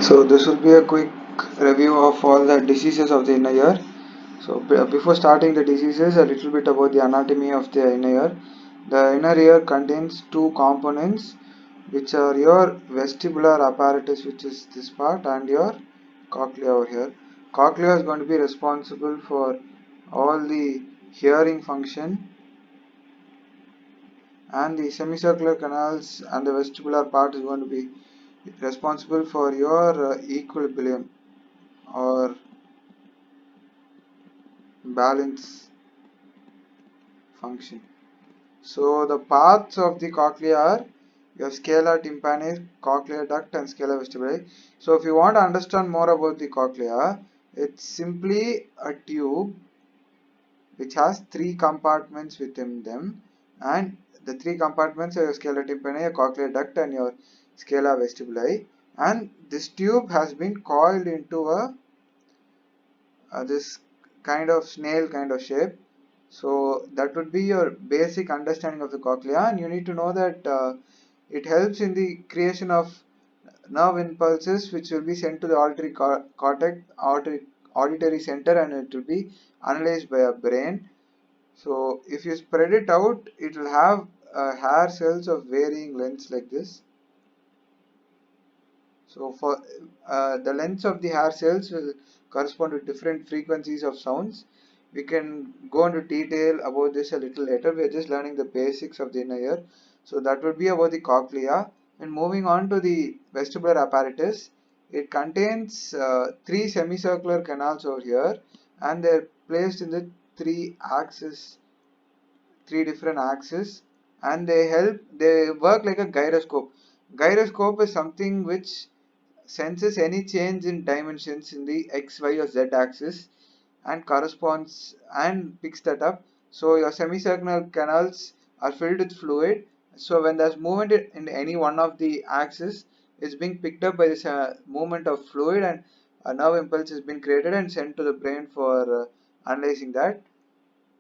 So this will be a quick review of all the diseases of the inner ear. So before starting the diseases, a little bit about the anatomy of the inner ear. The inner ear contains two components, which are your vestibular apparatus, which is this part, and your cochlea over here. Cochlea is going to be responsible for all the hearing function, and the semicircular canals and the vestibular part is going to be responsible for your equilibrium or balance function. So the parts of the cochlea are your scala tympani, cochlear duct and scala vestibuli. So if you want to understand more about the cochlea, it's simply a tube which has three compartments within them, and the three compartments are your scala tympani, your cochlear duct and your scala vestibuli, and this tube has been coiled into a this kind of snail kind of shape. So that would be your basic understanding of the cochlea, and you need to know that it helps in the creation of nerve impulses which will be sent to the cortex, auditory center, and it will be analyzed by a brain. So if you spread it out, it will have hair cells of varying lengths like this. So for the lengths of the hair cells will correspond to different frequencies of sounds. We can go into detail about this a little later. We are just learning the basics of the inner ear. So that would be about the cochlea. And moving on to the vestibular apparatus, it contains three semicircular canals over here, and they're placed in the three different axes, and they work like a gyroscope. Gyroscope is something which senses any change in dimensions in the x, y or z axis and corresponds and picks that up. So your semicircular canals are filled with fluid. So when there's movement in any one of the axis, it's being picked up by this movement of fluid, and a nerve impulse has been created and sent to the brain for analyzing that.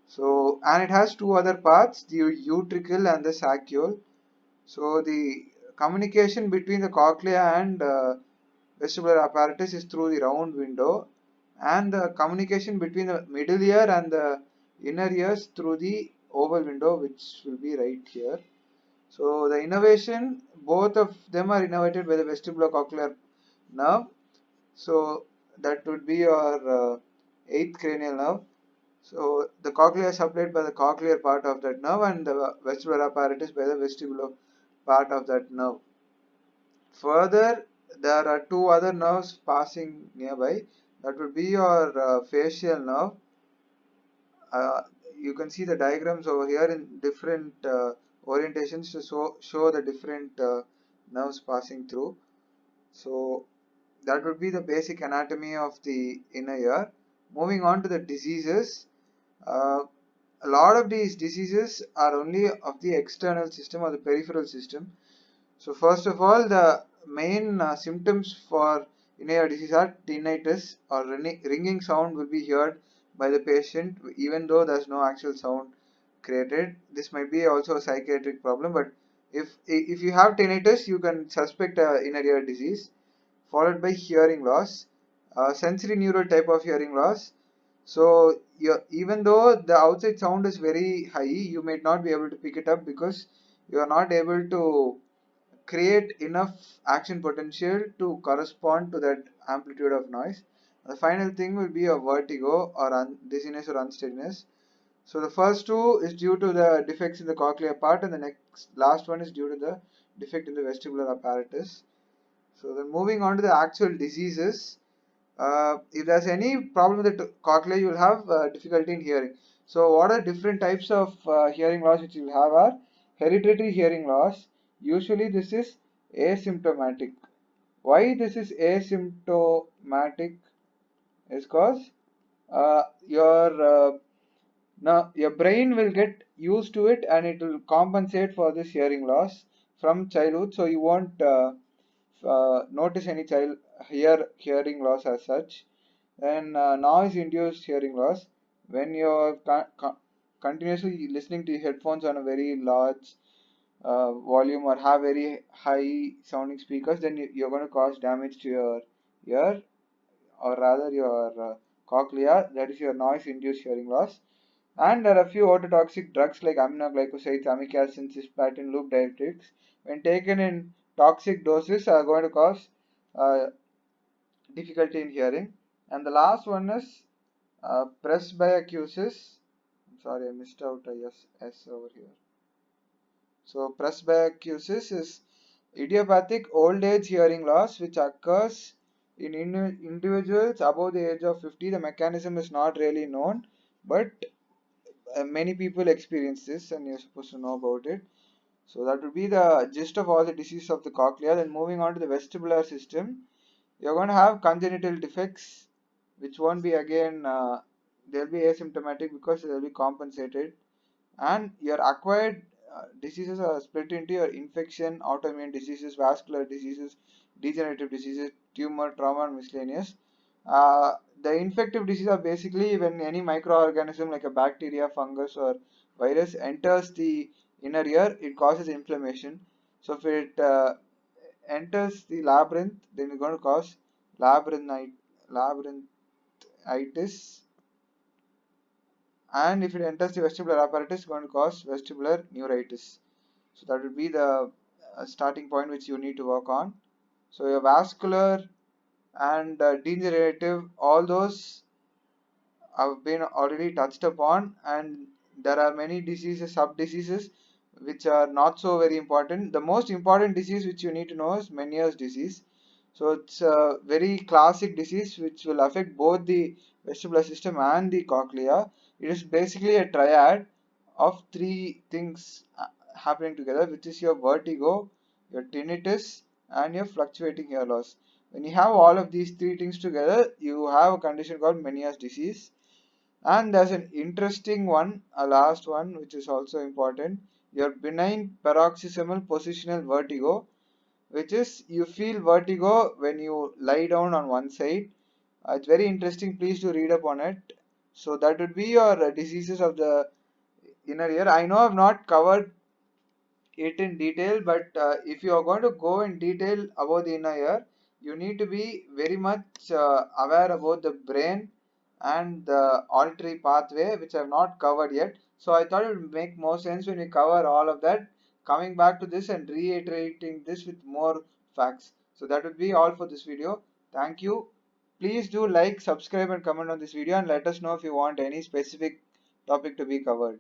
So, and it has two other parts, the utricle and the saccule. So the communication between the cochlea and vestibular apparatus is through the round window, and the communication between the middle ear and the inner ears through the oval window, which will be right here. So the innervation, both of them are innervated by the vestibulocochlear nerve. So that would be your eighth cranial nerve. So the cochlea is supplied by the cochlear part of that nerve, and the vestibular apparatus by the vestibular part of that nerve. Further, there are two other nerves passing nearby. That would be your facial nerve. Uh, you can see the diagrams over here in different orientations to show the different nerves passing through. So that would be the basic anatomy of the inner ear. Moving on to the diseases. Uh, a lot of these diseases are only of the external system or the peripheral system. So first of all, the main symptoms for inner ear disease are tinnitus, or ringing sound will be heard by the patient even though there's no actual sound created. This might be also a psychiatric problem, but if you have tinnitus, you can suspect inner ear disease, followed by hearing loss, sensory neural type of hearing loss. So even though the outside sound is very high, you might not be able to pick it up because you are not able to create enough action potential to correspond to that amplitude of noise. The final thing will be a vertigo or dizziness or unsteadiness. So the first two is due to the defects in the cochlear part, and the last one is due to the defect in the vestibular apparatus. So then moving on to the actual diseases, if there's any problem with the cochlea, you will have difficulty in hearing. So what are different types of hearing loss which you will have are hereditary hearing loss. Usually this is asymptomatic. Why this is asymptomatic is because your brain will get used to it, and it will compensate for this hearing loss from childhood. So you won't notice any hearing loss as such. Then noise induced hearing loss, when you're continuously listening to headphones on a very large volume or have very high sounding speakers, then you're going to cause damage to your ear, or rather your cochlea, that is your noise induced hearing loss. And there are a few ototoxic drugs like aminoglycosides, amikacin, cisplatin, loop diuretics, when taken in toxic doses, are going to cause uh, difficulty in hearing. And the last one is presbyacusis. I'm sorry, I missed out a S over here. So presbyacusis is idiopathic old age hearing loss which occurs in individuals above the age of 50. The mechanism is not really known, but many people experience this and you're supposed to know about it. So that would be the gist of all the diseases of the cochlea. Then moving on to the vestibular system, you're going to have congenital defects which won't be again, they'll be asymptomatic because they'll be compensated. And your acquired diseases are split into your infection, autoimmune diseases, vascular diseases, degenerative diseases, tumor, trauma, and miscellaneous. The infective diseases are basically when any microorganism like a bacteria, fungus, or virus enters the inner ear, it causes inflammation. So if it enters the labyrinth, then it's going to cause labyrinthitis, and if it enters the vestibular apparatus, it's going to cause vestibular neuritis. So that would be the starting point which you need to work on. So your vascular and degenerative, all those have been already touched upon, and there are many diseases, sub diseases, which are not so very important. The most important disease which you need to know is Meniere's disease. So it's a very classic disease which will affect both the vestibular system and the cochlea. It is basically a triad of three things happening together, which is your vertigo, your tinnitus, and your fluctuating hair loss. When you have all of these three things together, you have a condition called Meniere's disease. And there's an interesting one, a last one, which is also important. Your benign paroxysmal positional vertigo, which is you feel vertigo when you lie down on one side. It's very interesting. Please do read up on it. So that would be your diseases of the inner ear. I know I've not covered it in detail, but if you are going to go in detail about the inner ear, you need to be very much aware about the brain and the auditory pathway, which I have not covered yet. So I thought it would make more sense when we cover all of that, coming back to this and reiterating this with more facts. So that would be all for this video. Thank you. Please do like, subscribe, and comment on this video, and let us know if you want any specific topic to be covered.